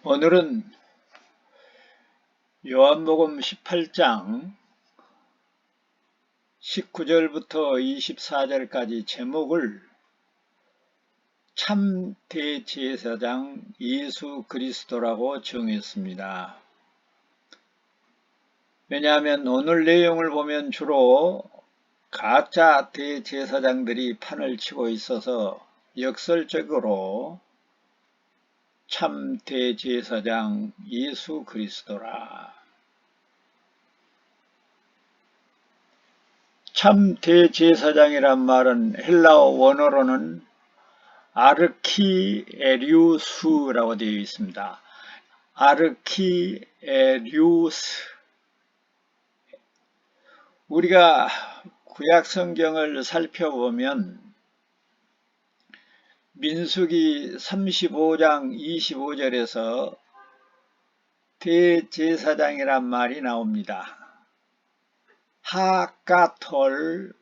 오늘은 요한복음 18장 19절부터 24절까지 제목을 참 대제사장 예수 그리스도라고 정했습니다. 왜냐하면 오늘 내용을 보면 주로 가짜 대제사장들이 판을 치고 있어서 역설적으로 참 대제사장 예수 그리스도라. 참 대제사장이란 말은 헬라어 원어로는 아르키에리우스라고 되어 있습니다. 아르키에리우스. 우리가 구약 성경을 살펴보면 민수기 35장 25절에서 대제사장이란 말이 나옵니다. 하가톨,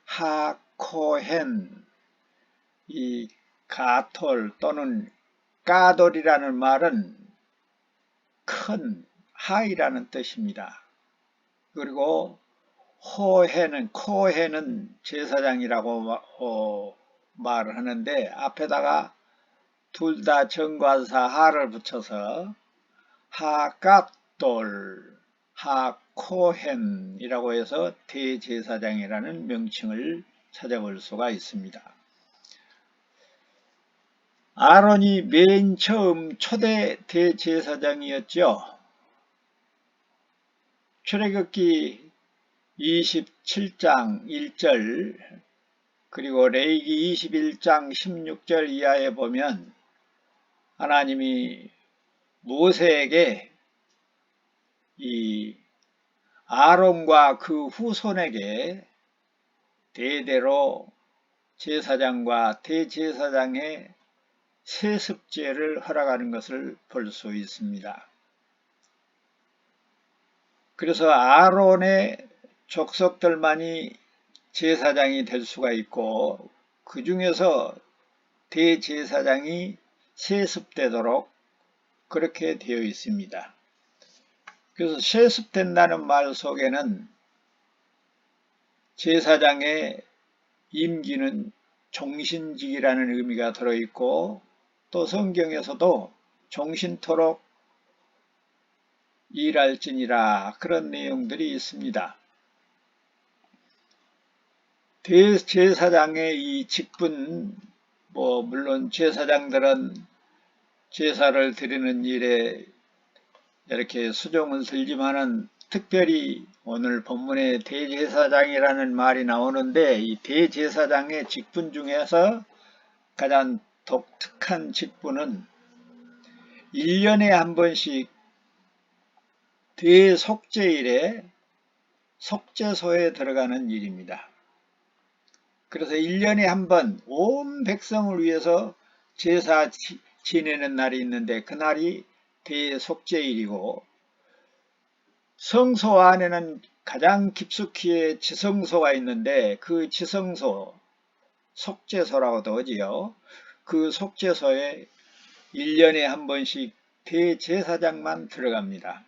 하코헨. 이 가톨 또는 가돌이라는 말은 큰, 하이라는 뜻입니다. 그리고 코헨은 제사장이라고 말을 하는데 앞에다가 둘 다 정관사 하를 붙여서 하갓돌, 하코헨이라고 해서 대제사장이라는 명칭을 찾아볼 수가 있습니다. 아론이 맨 처음 초대 대제사장이었죠. 출애굽기 27장 1절 그리고 레위기 21장 16절 이하에 보면 하나님이 모세에게 이 아론과 그 후손에게 대대로 제사장과 대제사장의 세습제를 허락하는 것을 볼 수 있습니다. 그래서 아론의 족속들만이 제사장이 될 수가 있고 그 중에서 대제사장이 세습되도록 그렇게 되어 있습니다. 그래서 세습된다는 말 속에는 제사장의 임기는 종신직이라는 의미가 들어있고 또 성경에서도 종신토록 일할지니라 그런 내용들이 있습니다. 대제사장의 이 직분, 물론 제사장들은 제사를 드리는 일에 이렇게 수종을 들지만은 특별히 오늘 본문에 대제사장이라는 말이 나오는데 이 대제사장의 직분 중에서 가장 독특한 직분은 1년에 한 번씩 대속죄일에 속죄소에 들어가는 일입니다. 그래서 1년에 한 번 온 백성을 위해서 제사 지내는 날이 있는데 그날이 대속죄일이고 성소 안에는 가장 깊숙이에 지성소가 있는데 그 지성소, 속죄소라고도 하지요. 그 속죄소에 1년에 한 번씩 대제사장만 들어갑니다.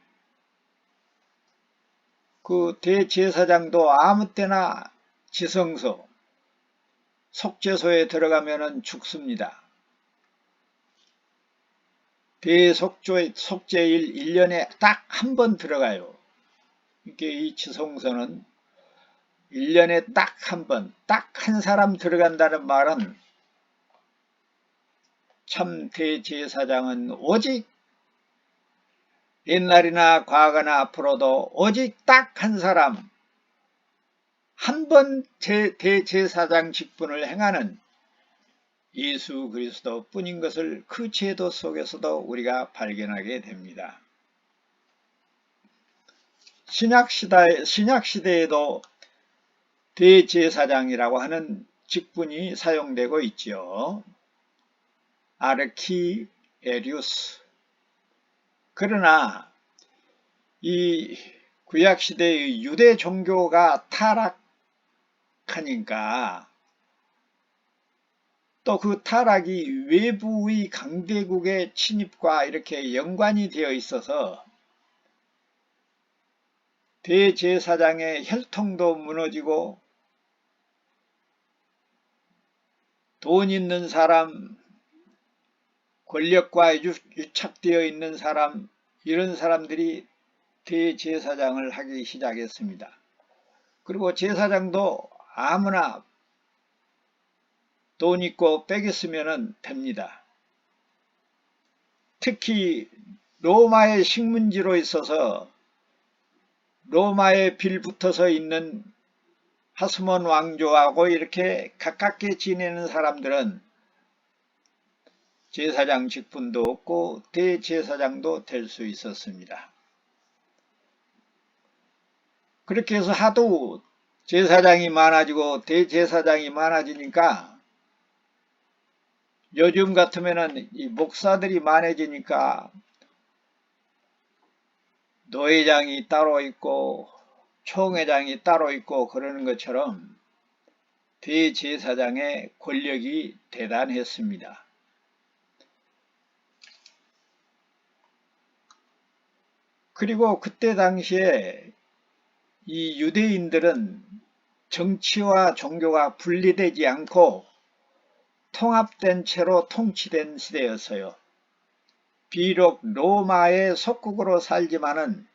그 대제사장도 아무 때나 지성소, 속죄소에 들어가면 죽습니다. 대속죄일 1년에 딱 한 번 들어가요. 이게 이 지성소는 1년에 딱 한 번, 딱 한 사람 들어간다는 말은 참 대제사장은 오직 옛날이나 과거나 앞으로도 오직 딱 한 사람, 한 번 대제사장 직분을 행하는 예수 그리스도 뿐인 것을 그 제도 속에서도 우리가 발견하게 됩니다. 신약시대에도 대제사장이라고 하는 직분이 사용되고 있지요. 아르키에리우스. 그러나 이 구약시대의 유대 종교가 타락하니까 또 그 타락이 외부의 강대국의 침입과 이렇게 연관이 되어 있어서 대제사장의 혈통도 무너지고 돈 있는 사람, 권력과 유착되어 있는 사람, 이런 사람들이 대제사장을 하기 시작했습니다. 그리고 제사장도 아무나 돈 있고 빽 있으면 됩니다. 특히 로마의 식문지로 있어서 로마에 빌붙어서 있는 하스몬 왕조하고 이렇게 가깝게 지내는 사람들은 제사장 직분도 없고 대제사장도 될 수 있었습니다. 그렇게 해서 하도 제사장이 많아지고 대제사장이 많아지니까 요즘 같으면은 이 목사들이 많아지니까 노회장이 따로 있고 총회장이 따로 있고 그러는 것처럼 대제사장의 권력이 대단했습니다. 그리고 그때 당시에 이 유대인들은 정치와 종교가 분리되지 않고 통합된 채로 통치된 시대였어요. 비록 로마의 속국으로 살지만은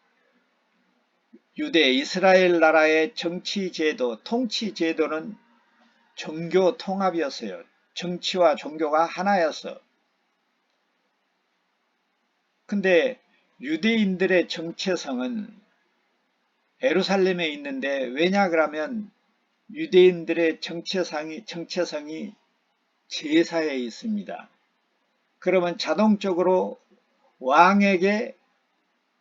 유대 이스라엘 나라의 정치제도, 통치제도는 종교 통합이었어요. 정치와 종교가 하나였어. 근데 유대인들의 정체성은 예루살렘에 있는데, 왜냐 그러면 유대인들의 정체성이 제사에 있습니다. 그러면 자동적으로 왕에게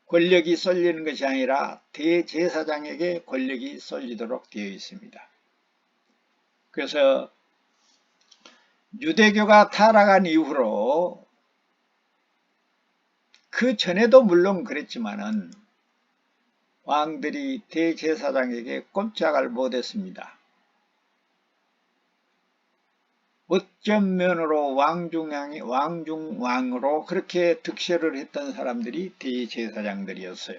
권력이 쏠리는 것이 아니라 대제사장에게 권력이 쏠리도록 되어 있습니다. 그래서 유대교가 타락한 이후로, 그 전에도 물론 그랬지만은 왕들이 대제사장에게 꼼짝을 못했습니다. 어쩐 면으로 왕중왕으로 그렇게 득세를 했던 사람들이 대제사장들이었어요.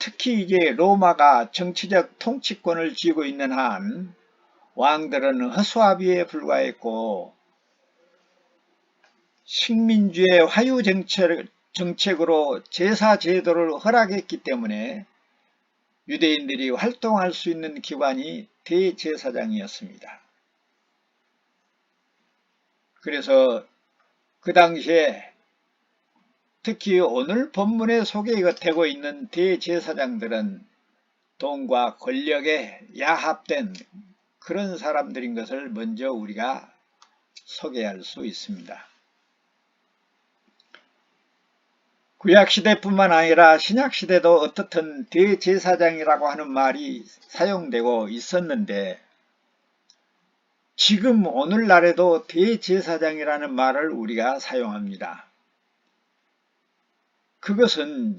특히 이제 로마가 정치적 통치권을 쥐고 있는 한 왕들은 허수아비에 불과했고, 식민주의 화유 정책으로 제사 제도를 허락했기 때문에 유대인들이 활동할 수 있는 기관이 대제사장이었습니다. 그래서 그 당시에 특히 오늘 본문에 소개되고 있는 대제사장들은 돈과 권력에 야합된 그런 사람들인 것을 먼저 우리가 소개할 수 있습니다. 구약시대뿐만 아니라 신약시대도 어떻든 대제사장이라고 하는 말이 사용되고 있었는데, 지금 오늘날에도 대제사장이라는 말을 우리가 사용합니다. 그것은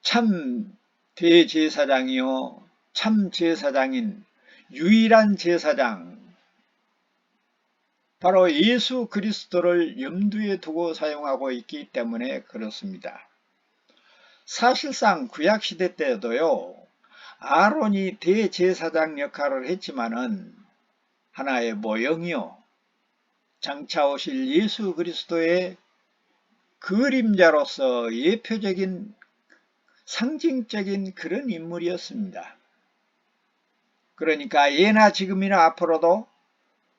참 대제사장이요, 참 제사장인 유일한 제사장, 바로 예수 그리스도를 염두에 두고 사용하고 있기 때문에 그렇습니다. 사실상 구약시대 때도요, 아론이 대제사장 역할을 했지만은 하나의 모형이요, 장차 오실 예수 그리스도의 그림자로서 예표적인 상징적인 그런 인물이었습니다. 그러니까 예나 지금이나 앞으로도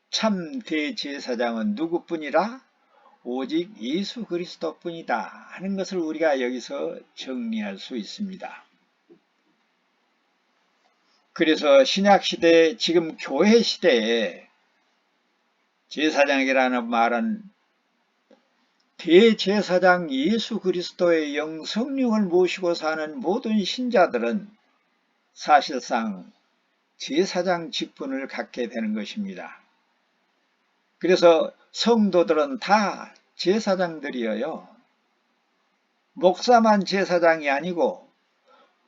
참 대제사장은 누구뿐이라? 오직 예수 그리스도뿐이다 하는 것을 우리가 여기서 정리할 수 있습니다. 그래서 신약시대, 지금 교회시대에 제사장이라는 말은 대제사장 예수 그리스도의 영성령을 모시고 사는 모든 신자들은 사실상 제사장 직분을 갖게 되는 것입니다. 그래서 성도들은 다 제사장들이에요. 목사만 제사장이 아니고,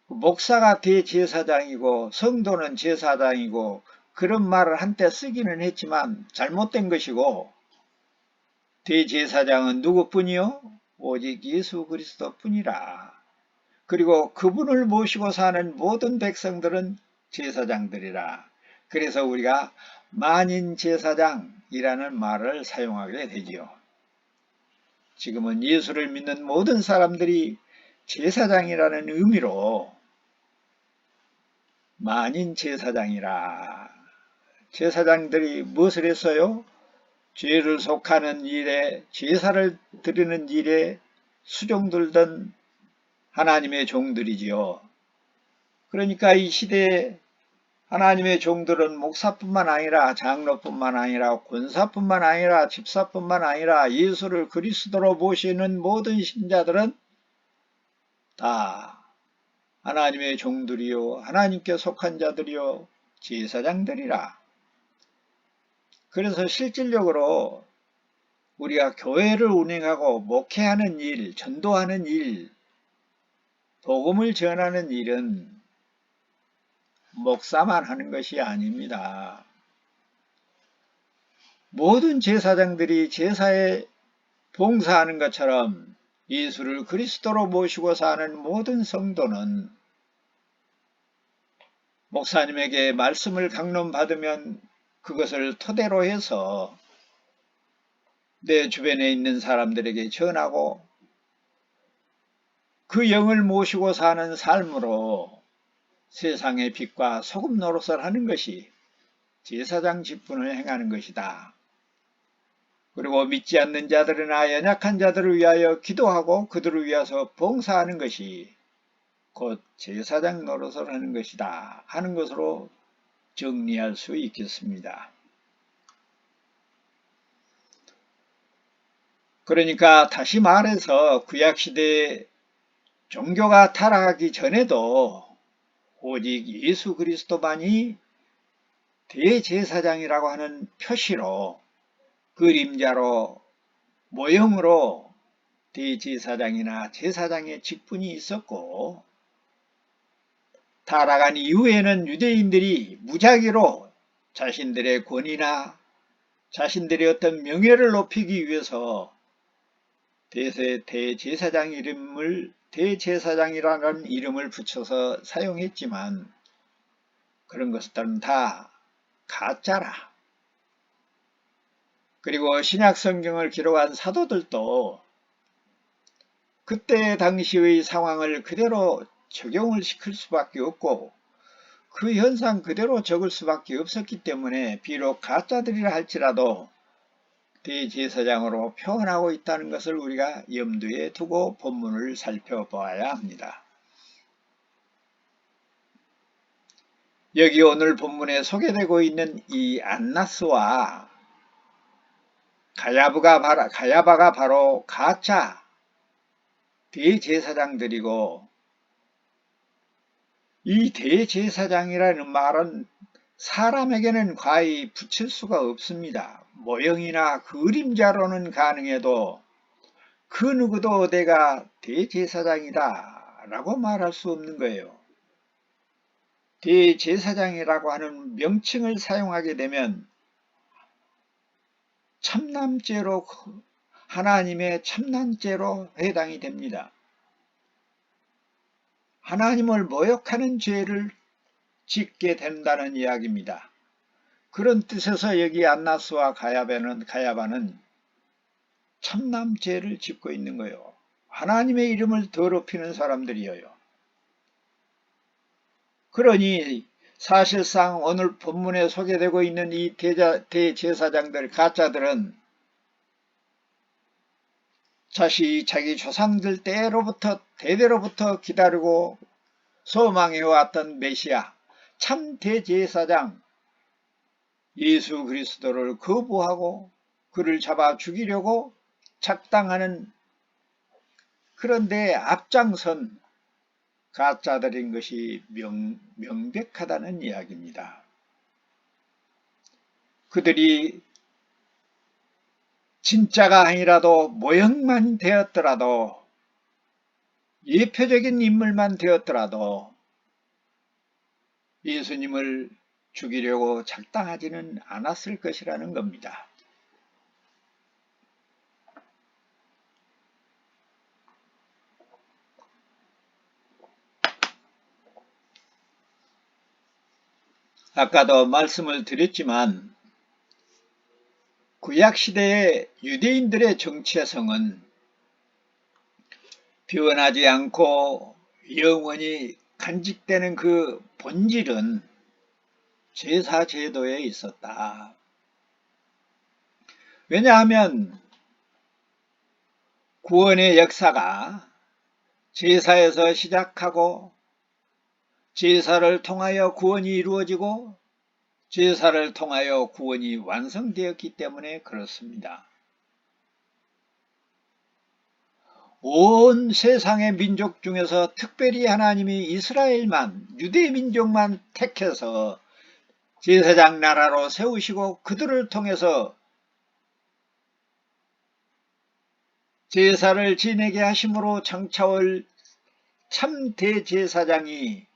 목사가 대제사장이고 성도는 제사장이고 그런 말을 한때 쓰기는 했지만 잘못된 것이고, 대제사장은 누구뿐이요? 오직 예수 그리스도뿐이라. 그리고 그분을 모시고 사는 모든 백성들은 제사장들이라. 그래서 우리가 만인 제사장이라는 말을 사용하게 되지요. 지금은 예수를 믿는 모든 사람들이 제사장이라는 의미로 만인 제사장이라. 제사장들이 무엇을 했어요? 죄를 속하는 일에, 제사를 드리는 일에 수종들던 하나님의 종들이지요. 그러니까 이 시대에 하나님의 종들은 목사뿐만 아니라 장로뿐만 아니라 권사뿐만 아니라 집사뿐만 아니라 예수를 그리스도로 모시는 모든 신자들은 다 하나님의 종들이요 하나님께 속한 자들이요 제사장들이라. 그래서 실질적으로 우리가 교회를 운영하고 목회하는 일, 전도하는 일, 복음을 전하는 일은 목사만 하는 것이 아닙니다. 모든 제사장들이 제사에 봉사하는 것처럼 예수를 그리스도로 모시고 사는 모든 성도는 목사님에게 말씀을 강론받으면 그것을 토대로 해서 내 주변에 있는 사람들에게 전하고 그 영을 모시고 사는 삶으로 세상의 빛과 소금 노릇을 하는 것이 제사장 직분을 행하는 것이다. 그리고 믿지 않는 자들이나 연약한 자들을 위하여 기도하고 그들을 위해서 봉사하는 것이 곧 제사장 노릇을 하는 것이다 하는 것으로 정리할 수 있겠습니다. 그러니까 다시 말해서 구약시대에 종교가 타락하기 전에도 오직 예수 그리스도만이 대제사장이라고 하는 표시로 그림자로 모형으로 대제사장이나 제사장의 직분이 있었고 타락한 이후에는 유대인들이 무작위로 자신들의 권위나 자신들의 어떤 명예를 높이기 위해서 대제사장 이름을 대제사장이라는 이름을 붙여서 사용했지만 그런 것들은 다 가짜라. 그리고 신약 성경을 기록한 사도들도 그때 당시의 상황을 그대로 적용을 시킬 수밖에 없고 그 현상 그대로 적을 수밖에 없었기 때문에 비록 가짜들이라 할지라도 대제사장으로 표현하고 있다는 것을 우리가 염두에 두고 본문을 살펴보아야 합니다. 여기 오늘 본문에 소개되고 있는 이 안나스와 가야바가 바로 가짜 대제사장들이고 이 대제사장이라는 말은 사람에게는 과히 붙일 수가 없습니다. 모형이나 그림자로는 가능해도 그 누구도 내가 대제사장이다 라고 말할 수 없는 거예요. 대제사장이라고 하는 명칭을 사용하게 되면 참남죄로 하나님의 참남죄로 해당이 됩니다. 하나님을 모욕하는 죄를 짓게 된다는 이야기입니다. 그런 뜻에서 여기 안나스와 가야바는 참남죄를 짓고 있는 거예요. 하나님의 이름을 더럽히는 사람들이에요. 그러니 사실상 오늘 본문에 소개되고 있는 이 대제사장들, 가짜들은 자기 조상들 때로부터 대대로부터 기다리고 소망해왔던 메시아, 참 대제사장 예수 그리스도를 거부하고 그를 잡아 죽이려고 작당하는 그런데 앞장선 가짜들인 것이 명백하다는 이야기입니다. 그들이 진짜가 아니라도 모형만 되었더라도 예표적인 인물만 되었더라도 예수님을 죽이려고 작당하지는 않았을 것이라는 겁니다. 아까도 말씀을 드렸지만 구약시대의 유대인들의 정체성은 변하지 않고 영원히 간직되는 그 본질은 제사제도에 있었다. 왜냐하면 구원의 역사가 제사에서 시작하고 제사를 통하여 구원이 이루어지고 제사를 통하여 구원이 완성되었기 때문에 그렇습니다. 온 세상의 민족 중에서 특별히 하나님이 이스라엘만, 유대 민족만 택해서 제사장 나라로 세우시고 그들을 통해서 제사를 지내게 하심으로 장차올 참 대제사장이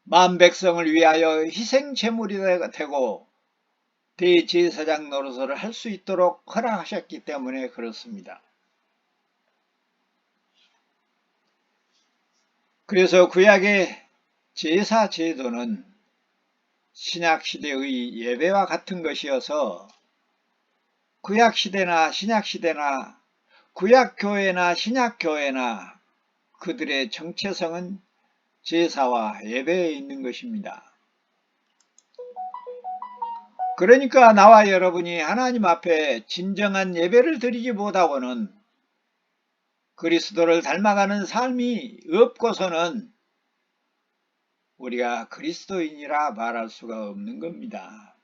만 백성을 위하여 희생제물이 되고 대제사장 노릇을 할 수 있도록 허락하셨기 때문에 그렇습니다. 그래서 구약의 제사 제도는 신약시대의 예배와 같은 것이어서 구약시대나 신약시대나 구약교회나 신약교회나 그들의 정체성은 제사와 예배에 있는 것입니다. 그러니까 나와 여러분이 하나님 앞에 진정한 예배를 드리지 못하고는 그리스도를 닮아가는 삶이 없고서는 우리가 그리스도인이라 말할 수가 없는 겁니다.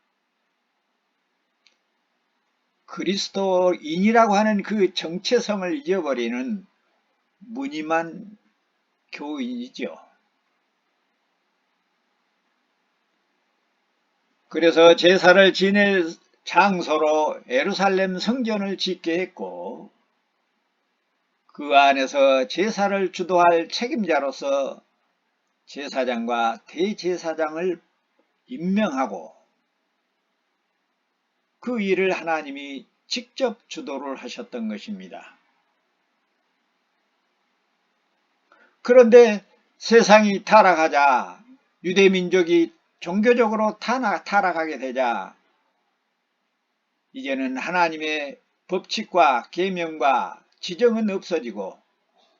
그리스도인이라고 하는 그 정체성을 잊어버리는 무늬만 교인이죠. 그래서 제사를 지낼 장소로 예루살렘 성전을 짓게 했고 그 안에서 제사를 주도할 책임자로서 제사장과 대제사장을 임명하고 그 일을 하나님이 직접 주도를 하셨던 것입니다. 그런데 세상이 타락하자 유대민족이 종교적으로 타락하게 되자 이제는 하나님의 법칙과 계명과 지정은 없어지고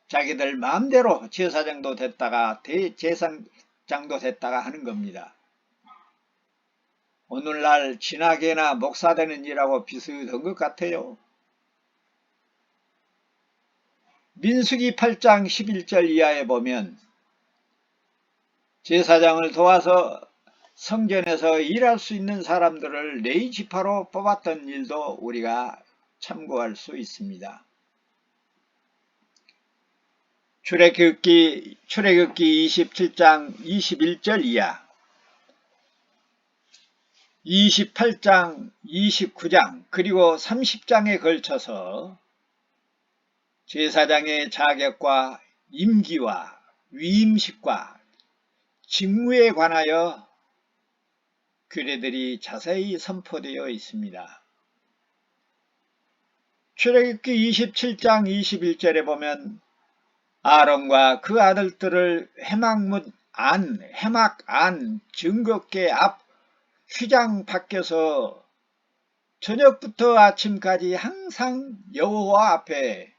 자기들 마음대로 제사장도 됐다가 대제사장도 됐다가 하는 겁니다. 오늘날 진학이나 목사되는 일하고 비슷한 것 같아요. 민수기 8장 11절 이하에 보면 제사장을 도와서 성전에서 일할 수 있는 사람들을 레위 지파로 뽑았던 일도 우리가 참고할 수 있습니다. 출애굽기 27장 21절 이하 28장 29장 그리고 30장에 걸쳐서 제사장의 자격과 임기와 위임식과 직무에 관하여 규례들이 자세히 선포되어 있습니다. 출애굽기 27장 21절에 보면 아론과 그 아들들을 회막문 안, 회막 안 증거궤 앞 휘장 밖에서 저녁부터 아침까지 항상 여호와 앞에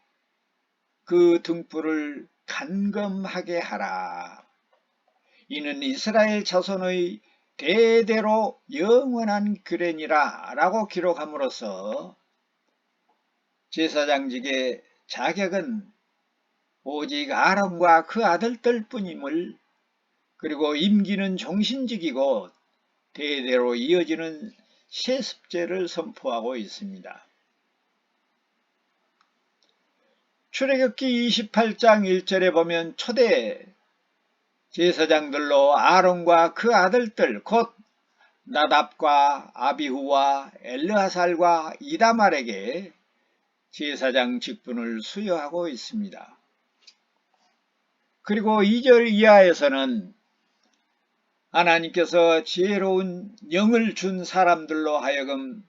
그 등불을 간검하게 하라. 이는 이스라엘 자손의 대대로 영원한 규례니라 라고 기록함으로써 제사장직의 자격은 오직 아론과 그 아들들 뿐임을 그리고 임기는 종신직이고 대대로 이어지는 세습제를 선포하고 있습니다. 출애굽기 28장 1절에 보면 초대 제사장들로 아론과 그 아들들 곧 나답과 아비후와 엘르하살과 이다말에게 제사장 직분을 수여하고 있습니다. 그리고 2절 이하에서는 하나님께서 지혜로운 영을 준 사람들로 하여금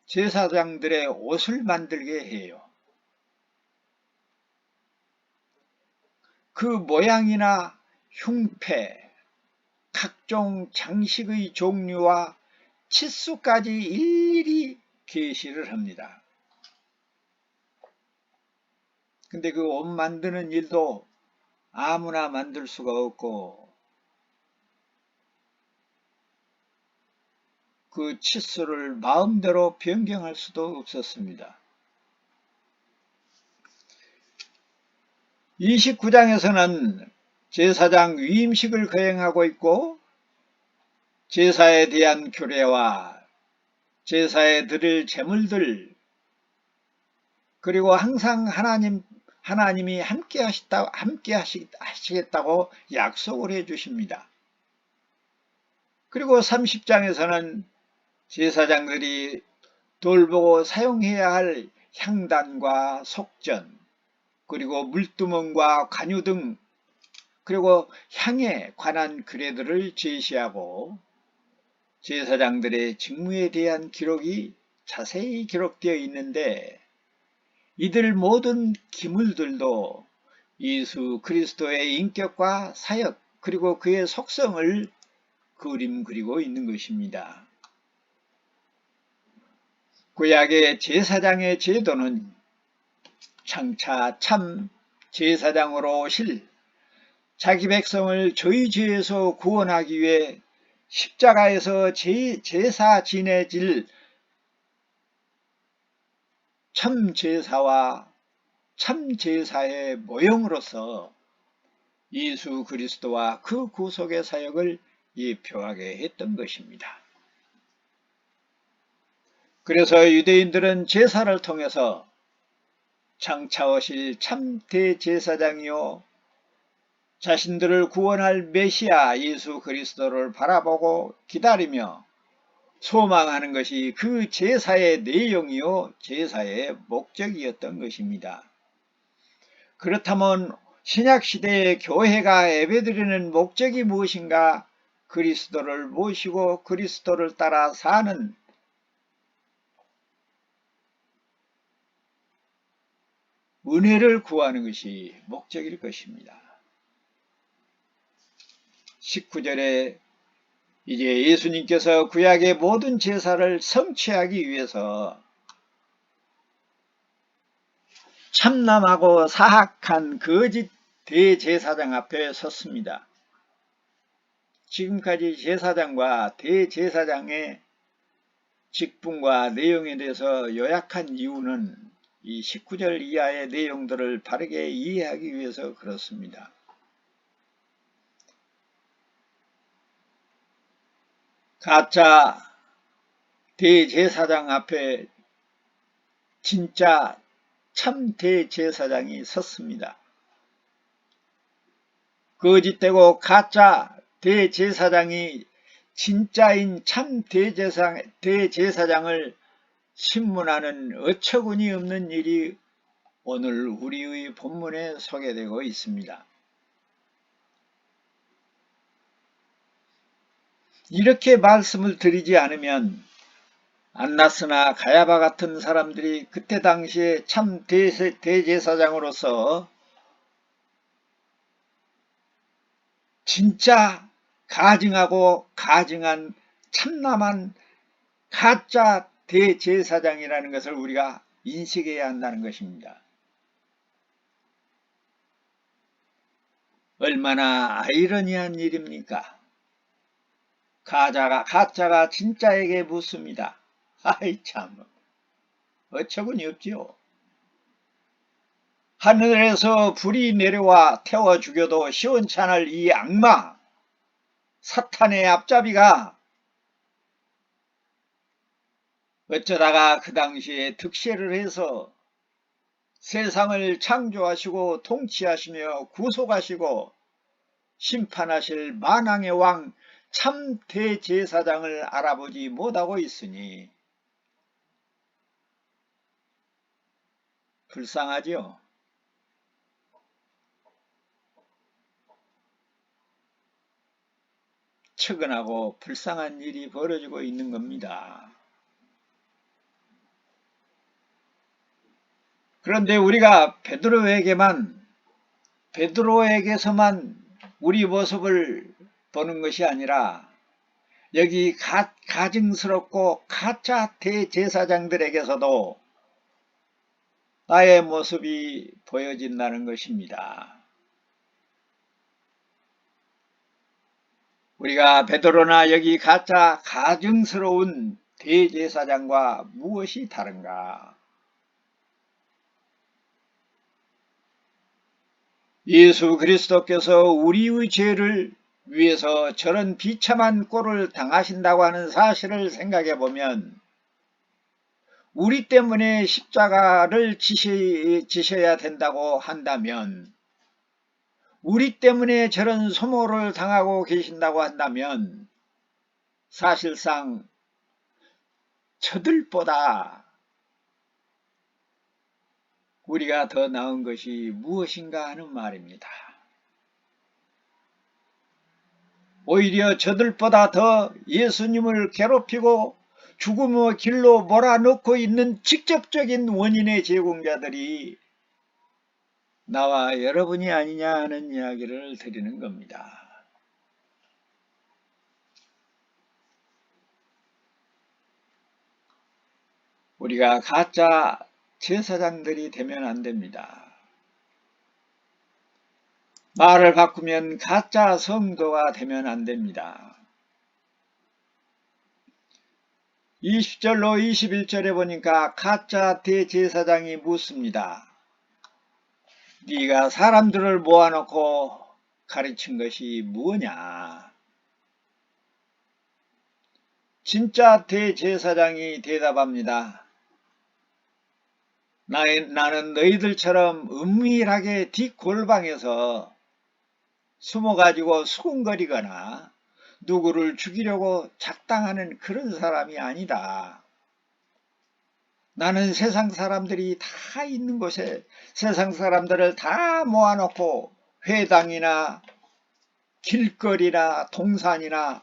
제사장들의 옷을 만들게 해요. 그 모양이나 흉패, 각종 장식의 종류와 치수까지 일일이 계시를 합니다. 근데 그 옷 만드는 일도 아무나 만들 수가 없고 그 치수를 마음대로 변경할 수도 없었습니다. 29장에서는 제사장 위임식을 거행하고 있고 제사에 대한 규례와 제사에 드릴 제물들 그리고 항상 하나님이 함께 하시겠다고 약속을 해 주십니다. 그리고 30장에서는 제사장들이 돌보고 사용해야 할 향단과 속전 그리고 물두멍과 관유 등 그리고 향에 관한 규례들을 제시하고 제사장들의 직무에 대한 기록이 자세히 기록되어 있는데 이들 모든 기물들도 예수 그리스도의 인격과 사역 그리고 그의 속성을 그림 그리고 있는 것입니다. 구약의 제사장의 제도는 장차 참 제사장으로 오실 자기 백성을 저희 죄에서 구원하기 위해 십자가에서 제사 지내질 참제사와 참제사의 모형으로서 예수 그리스도와 그 구속의 사역을 예표하게 했던 것입니다. 그래서 유대인들은 제사를 통해서 장차 오실 참 대제사장이요 자신들을 구원할 메시아 예수 그리스도를 바라보고 기다리며 소망하는 것이 그 제사의 내용이요 제사의 목적이었던 것입니다. 그렇다면 신약시대의 교회가 예배드리는 목적이 무엇인가? 그리스도를 모시고 그리스도를 따라 사는 은혜를 구하는 것이 목적일 것입니다. 19절에 이제 예수님께서 구약의 모든 제사를 성취하기 위해서 참남하고 사악한 거짓 대제사장 앞에 섰습니다. 지금까지 제사장과 대제사장의 직분과 내용에 대해서 요약한 이유는 이 19절 이하의 내용들을 바르게 이해하기 위해서 그렇습니다. 가짜 대제사장 앞에 진짜 참 대제사장이 섰습니다. 거짓되고 가짜 대제사장이 진짜인 참 대제사장을 신문하는 어처구니 없는 일이 오늘 우리의 본문에 소개되고 있습니다. 이렇게 말씀을 드리지 않으면 안나스나 가야바 같은 사람들이 그때 당시에 참 대제사장으로서 진짜 가증하고 가증한 참남한 가짜 대제사장이라는 것을 우리가 인식해야 한다는 것입니다. 얼마나 아이러니한 일입니까? 가짜가 진짜에게 묻습니다. 아이 참 어처구니 없지요. 하늘에서 불이 내려와 태워 죽여도 시원찮을 이 악마 사탄의 앞잡이가 어쩌다가 그 당시에 득세를 해서 세상을 창조하시고 통치하시며 구속하시고 심판하실 만왕의 왕 참 대제사장을 알아보지 못하고 있으니 불쌍하지요. 측은하고 불쌍한 일이 벌어지고 있는 겁니다. 그런데 우리가 베드로에게서만 우리 모습을 보는 것이 아니라 여기 가증스럽고 가짜 대제사장들에게서도 나의 모습이 보여진다는 것입니다. 우리가 베드로나 여기 가짜 가증스러운 대제사장과 무엇이 다른가? 예수 그리스도께서 우리의 죄를 위해서 저런 비참한 꼴을 당하신다고 하는 사실을 생각해 보면 우리 때문에 십자가를 지셔야 된다고 한다면, 우리 때문에 저런 소모를 당하고 계신다고 한다면 사실상 저들보다 우리가 더 나은 것이 무엇인가 하는 말입니다. 오히려 저들보다 더 예수님을 괴롭히고 죽음의 길로 몰아넣고 있는 직접적인 원인의 제공자들이 나와 여러분이 아니냐 하는 이야기를 드리는 겁니다. 우리가 가짜 제사장들이 되면 안 됩니다. 말을 바꾸면 가짜 성도가 되면 안 됩니다. 20절로 21절에 보니까 가짜 대제사장이 묻습니다. 네가 사람들을 모아놓고 가르친 것이 무엇냐? 진짜 대제사장이 대답합니다. 나는 너희들처럼 은밀하게 뒷골방에서 숨어가지고 수군거리거나 누구를 죽이려고 작당하는 그런 사람이 아니다. 나는 세상 사람들이 다 있는 곳에 세상 사람들을 다 모아놓고 회당이나 길거리나 동산이나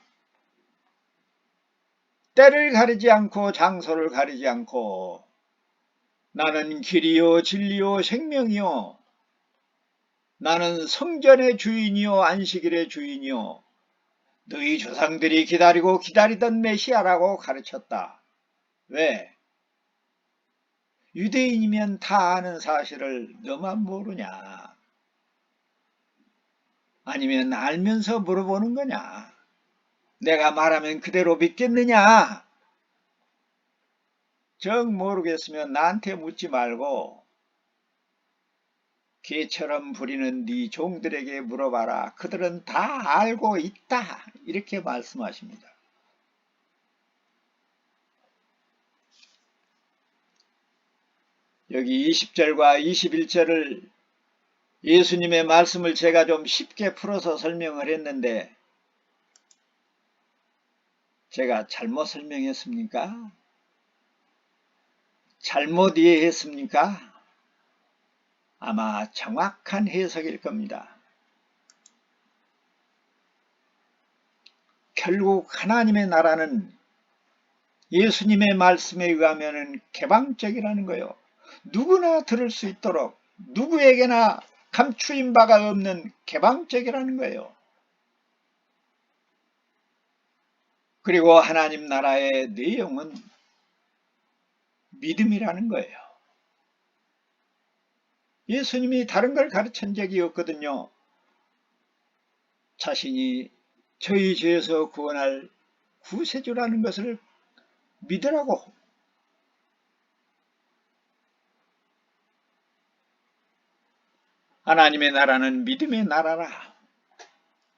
때를 가리지 않고 장소를 가리지 않고 나는 길이요 진리요 생명이요 나는 성전의 주인이요 안식일의 주인이요 너희 조상들이 기다리고 기다리던 메시아라고 가르쳤다. 왜? 유대인이면 다 아는 사실을 너만 모르냐? 아니면 알면서 물어보는 거냐? 내가 말하면 그대로 믿겠느냐? 정 모르겠으면 나한테 묻지 말고 개처럼 부리는 네 종들에게 물어봐라. 그들은 다 알고 있다. 이렇게 말씀하십니다. 여기 20절과 21절을 예수님의 말씀을 제가 좀 쉽게 풀어서 설명을 했는데 제가 잘못 설명했습니까? 잘못 이해했습니까? 아마 정확한 해석일 겁니다. 결국 하나님의 나라는 예수님의 말씀에 의하면 개방적이라는 거예요. 누구나 들을 수 있도록 누구에게나 감추인 바가 없는 개방적이라는 거예요. 그리고 하나님 나라의 내용은 믿음이라는 거예요. 예수님이 다른 걸 가르친 적이 없거든요. 자신이 저희 죄에서 구원할 구세주라는 것을 믿으라고. 하나님의 나라는 믿음의 나라라.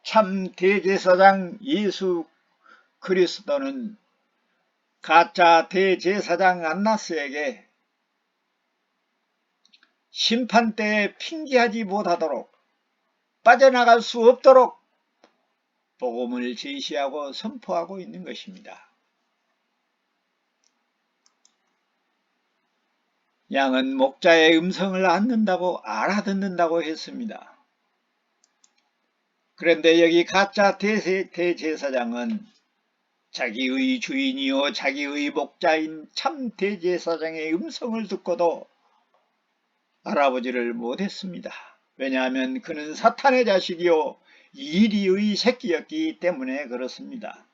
참 대제사장 예수 그리스도는 가짜 대제사장 안나스에게 심판때에 핑계하지 못하도록 빠져나갈 수 없도록 복음을 제시하고 선포하고 있는 것입니다. 양은 목자의 음성을 알아듣는다고 했습니다. 그런데 여기 가짜 대제사장은 자기의 주인이요 자기의 목자인 참 대제사장의 음성을 듣고도 알아보지를 못했습니다. 왜냐하면 그는 사탄의 자식이요 이리의 새끼였기 때문에 그렇습니다.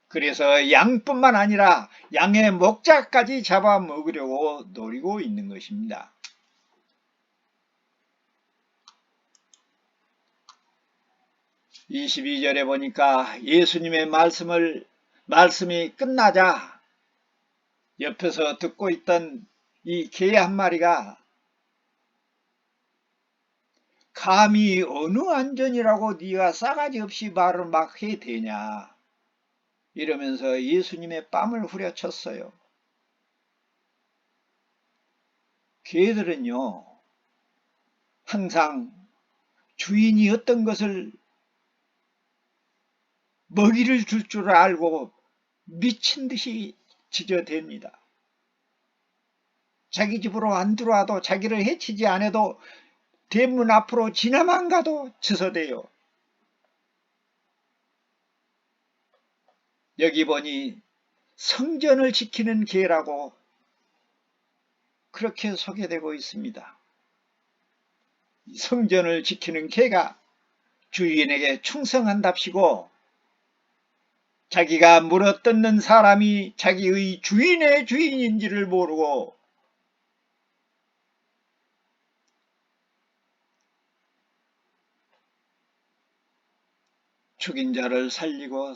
그래서 양뿐만 아니라 양의 목자까지 잡아먹으려고 노리고 있는 것입니다. 22절에 보니까 예수님의 말씀이 끝나자 옆에서 듣고 있던 이 개 한 마리가 감히 어느 안전이라고 네가 싸가지 없이 말을 막 해대냐 이러면서 예수님의 뺨을 후려쳤어요. 개들은요 항상 주인이 어떤 것을 먹이를 줄 줄 알고 미친 듯이 짖어댑니다. 자기 집으로 안 들어와도 자기를 해치지 않아도 대문 앞으로 지나만 가도 짖어대요. 여기 보니 성전을 지키는 개라고 그렇게 소개되고 있습니다. 성전을 지키는 개가 주인에게 충성한답시고 자기가 물어뜯는 사람이 자기의 주인의 주인인지를 모르고 죽인 자를 살리고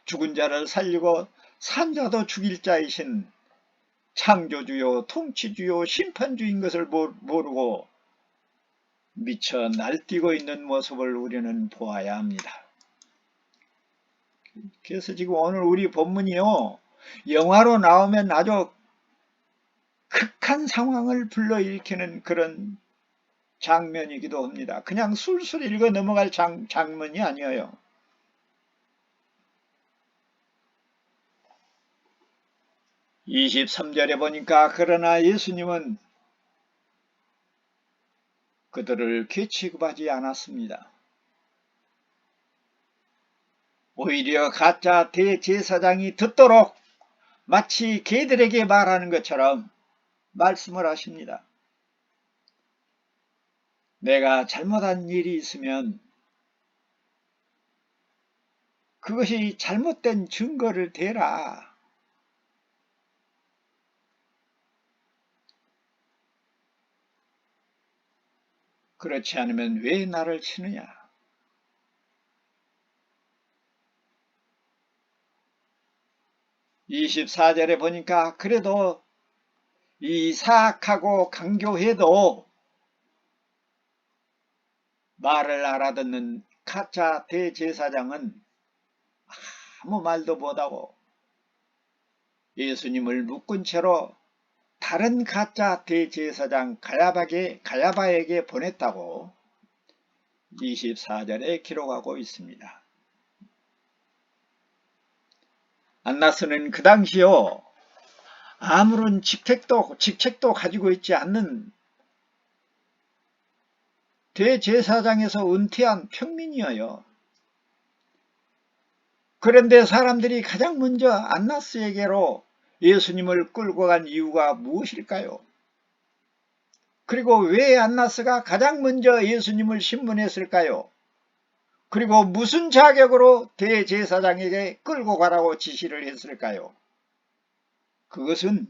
죽은 자를 살리고 산 자도 죽일 자이신 창조주요 통치주요 심판주인 것을 모르고 미쳐 날뛰고 있는 모습을 우리는 보아야 합니다. 그래서 지금 오늘 우리 본문이요 영화로 나오면 아주 극한 상황을 불러일으키는 그런 장면이기도 합니다. 그냥 술술 읽어 넘어갈 장면이 아니에요. (23절에) 보니까 그러나 예수님은 그들을 개 취급하지 않았습니다. 오히려 가짜 대제사장이 듣도록 마치 개들에게 말하는 것처럼 말씀을 하십니다. 내가 잘못한 일이 있으면 그것이 잘못된 증거를 대라. 그렇지 않으면 왜 나를 치느냐. 24절에 보니까 그래도 이 사악하고 강교해도 말을 알아듣는 가짜 대제사장은 아무 말도 못하고 예수님을 묶은 채로 다른 가짜 대제사장 가야바에게 보냈다고 24절에 기록하고 있습니다. 안나스는 그 당시요 아무런 직책도 가지고 있지 않는 대제사장에서 은퇴한 평민이어요. 그런데 사람들이 가장 먼저 안나스에게로 예수님을 끌고 간 이유가 무엇일까요? 그리고 왜 안나스가 가장 먼저 예수님을 신문했을까요? 그리고 무슨 자격으로 대제사장에게 끌고 가라고 지시를 했을까요? 그것은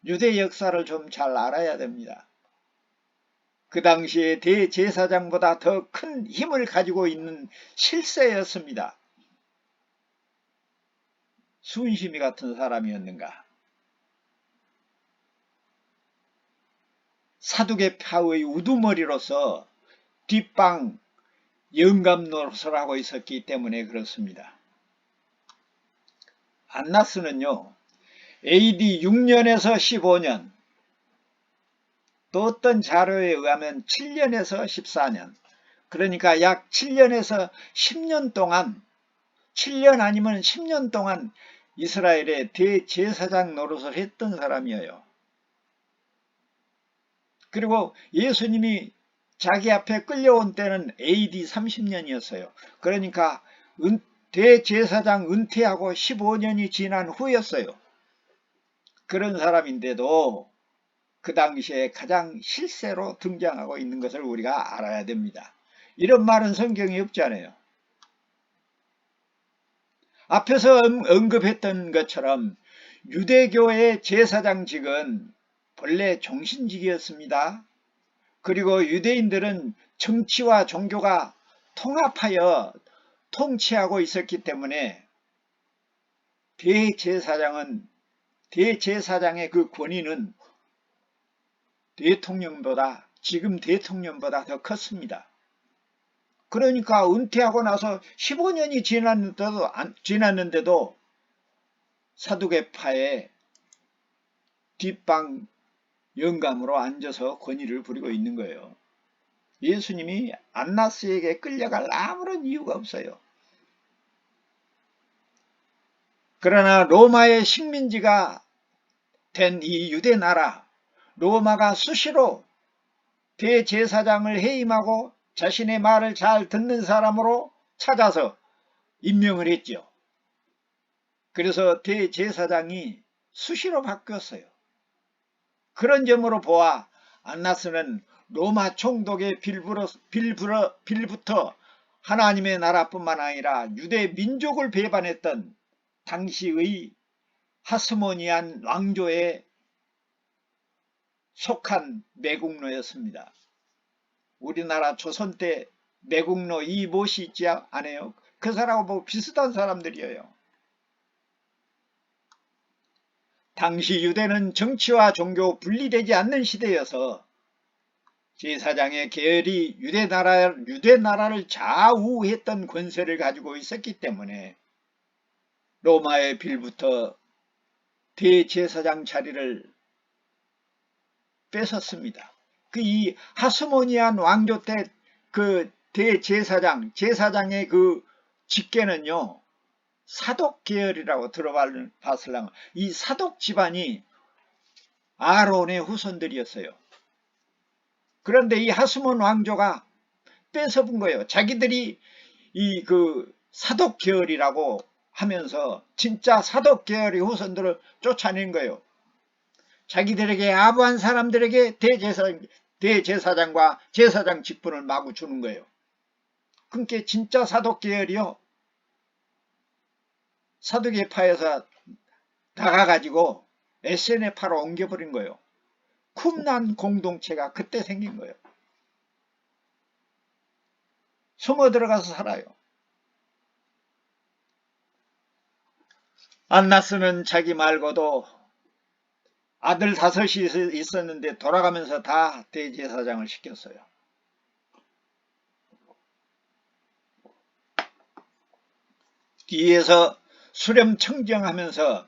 유대 역사를 좀 잘 알아야 됩니다. 그 당시에 대제사장보다 더 큰 힘을 가지고 있는 실세였습니다. 순심이 같은 사람이었는가? 사두개파의 우두머리로서 뒷방 영감 노릇을 하고 있었기 때문에 그렇습니다. 안나스는요 AD 6년에서 15년 또 어떤 자료에 의하면 7년에서 14년 그러니까 약 7년에서 10년 동안 7년 아니면 10년 동안 이스라엘의 대제사장 노릇을 했던 사람이에요. 그리고 예수님이 자기 앞에 끌려온 때는 AD 30년이었어요. 그러니까 대제사장 은퇴하고 15년이 지난 후였어요. 그런 사람인데도 그 당시에 가장 실세로 등장하고 있는 것을 우리가 알아야 됩니다. 이런 말은 성경에 없잖아요. 앞에서 언급했던 것처럼 유대교의 제사장직은 본래 종신직이었습니다. 그리고 유대인들은 정치와 종교가 통합하여 통치하고 있었기 때문에 대제사장의 그 권위는 지금 대통령보다 더 컸습니다. 그러니까 은퇴하고 나서 15년이 지났는데도 사두개파의 뒷방 영감으로 앉아서 권위를 부리고 있는 거예요. 예수님이 안나스에게 끌려갈 아무런 이유가 없어요. 그러나 로마의 식민지가 된 이 유대나라, 로마가 수시로 대제사장을 해임하고 자신의 말을 잘 듣는 사람으로 찾아서 임명을 했죠. 그래서 대제사장이 수시로 바뀌었어요. 그런 점으로 보아 안나스는 로마 총독의 빌부터 하나님의 나라뿐만 아니라 유대 민족을 배반했던 당시의 하스모니안 왕조에 속한 매국노였습니다. 우리나라 조선 때 매국노 이모씨 있지 않아요? 그 사람하고 비슷한 사람들이에요. 당시 유대는 정치와 종교 분리되지 않는 시대여서 제사장의 계열이 유대나라를 좌우했던 권세를 가지고 있었기 때문에 로마의 빌부터 대제사장 자리를 뺏었습니다. 이 하스모니안 왕조 때 그 제사장의 그 직계는요, 사독 계열이라고 들어봤을랑가. 이 사독 집안이 아론의 후손들이었어요. 그런데 이 하스몬 왕조가 뺏어본 거예요. 자기들이 이 그 사독 계열이라고 하면서 진짜 사독 계열의 후손들을 쫓아낸 거예요. 자기들에게 아부한 사람들에게 대제사장과 제사장 직분을 마구 주는 거예요. 그러니까 진짜 사독 계열이요, 사두개파에서 나가가지고 SNF파로 옮겨버린 거예요. 쿰난 공동체가 그때 생긴 거예요. 숨어 들어가서 살아요. 안나스는 자기 말고도 아들 5이 있었는데 돌아가면서 다 대제사장을 시켰어요. 뒤에서 수렴 청정하면서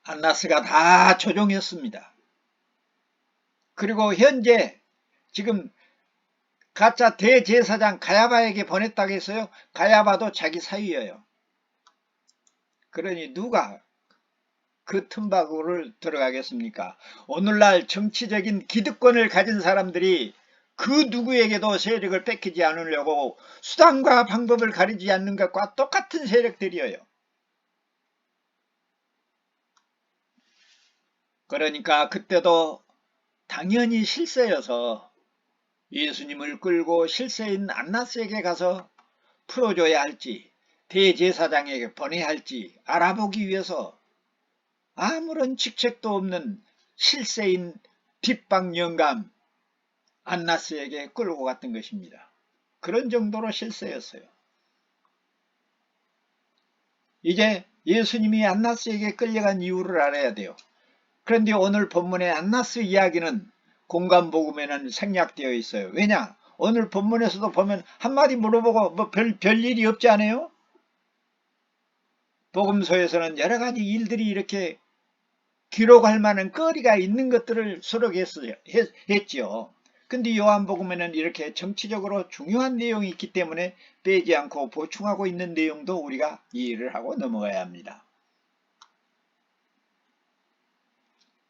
안나스가 다 조종했습니다. 그리고 현재 지금 가짜 대제사장 가야바에게 보냈다고 했어요. 가야바도 자기 사위예요. 그러니 누가 그 틈바구를 들어가겠습니까? 오늘날 정치적인 기득권을 가진 사람들이 그 누구에게도 세력을 뺏기지 않으려고 수단과 방법을 가리지 않는 것과 똑같은 세력들이에요. 그러니까 그때도 당연히 실세여서 예수님을 끌고 실세인 안나스에게 가서 풀어줘야 할지 대제사장에게 보내야 할지 알아보기 위해서 아무런 직책도 없는 실세인 뒷방 영감 안나스에게 끌고 갔던 것입니다. 그런 정도로 실세였어요. 이제 예수님이 안나스에게 끌려간 이유를 알아야 돼요. 그런데 오늘 본문의 안나스 이야기는 공간복음에는 생략되어 있어요. 왜냐? 오늘 본문에서도 보면 한마디 물어보고 뭐 별일이 없지 않아요? 복음서에서는 여러 가지 일들이 이렇게 기록할 만한 거리가 있는 것들을 수록했지요. 근데 요한복음에는 이렇게 정치적으로 중요한 내용이 있기 때문에 빼지 않고 보충하고 있는 내용도 우리가 이해를 하고 넘어가야 합니다.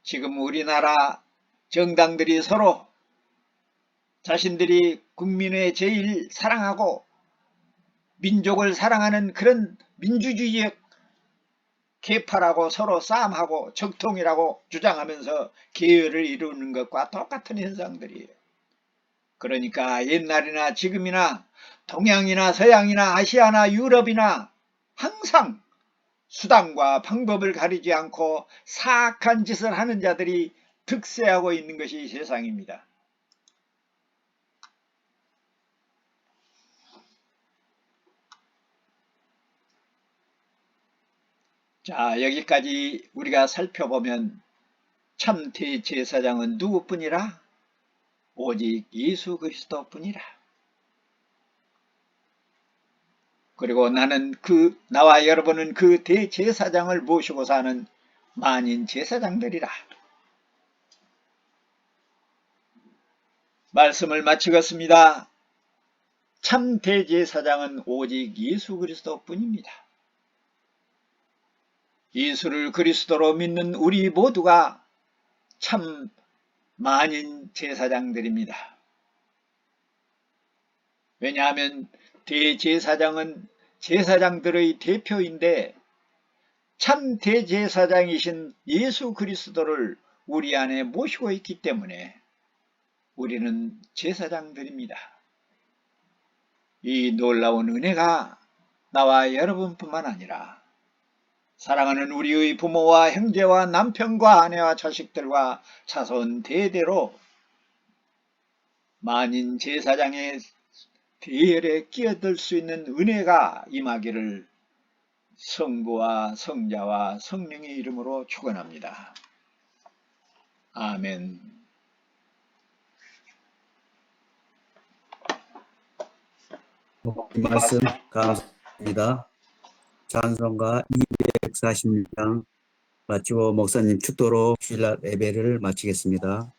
지금 우리나라 정당들이 서로 자신들이 국민의 제일 사랑하고 민족을 사랑하는 그런 민주주의의 계파라고 서로 싸움하고 적통이라고 주장하면서 계열을 이루는 것과 똑같은 현상들이에요. 그러니까 옛날이나 지금이나 동양이나 서양이나 아시아나 유럽이나 항상 수단과 방법을 가리지 않고 사악한 짓을 하는 자들이 득세하고 있는 것이 세상입니다. 자, 여기까지 우리가 살펴보면 참 대제사장은 누구뿐이라? 오직 예수 그리스도뿐이라. 그리고 나와 여러분은 그 대제사장을 모시고 사는 만인 제사장들이라. 말씀을 마치겠습니다. 참 대제사장은 오직 예수 그리스도뿐입니다. 예수를 그리스도로 믿는 우리 모두가 참 만인 제사장들입니다. 왜냐하면 대제사장은 제사장들의 대표인데 참 대제사장이신 예수 그리스도를 우리 안에 모시고 있기 때문에 우리는 제사장들입니다. 이 놀라운 은혜가 나와 여러분뿐만 아니라 사랑하는 우리의 부모와 형제와 남편과 아내와 자식들과 자손 대대로 만인 제사장의 대열에 끼어들 수 있는 은혜가 임하기를 성부와 성자와 성령의 이름으로 축원합니다. 아멘. 말씀 감사합니다. 찬송가 246장 마치고 목사님 축도로 주일날 예배를 마치겠습니다.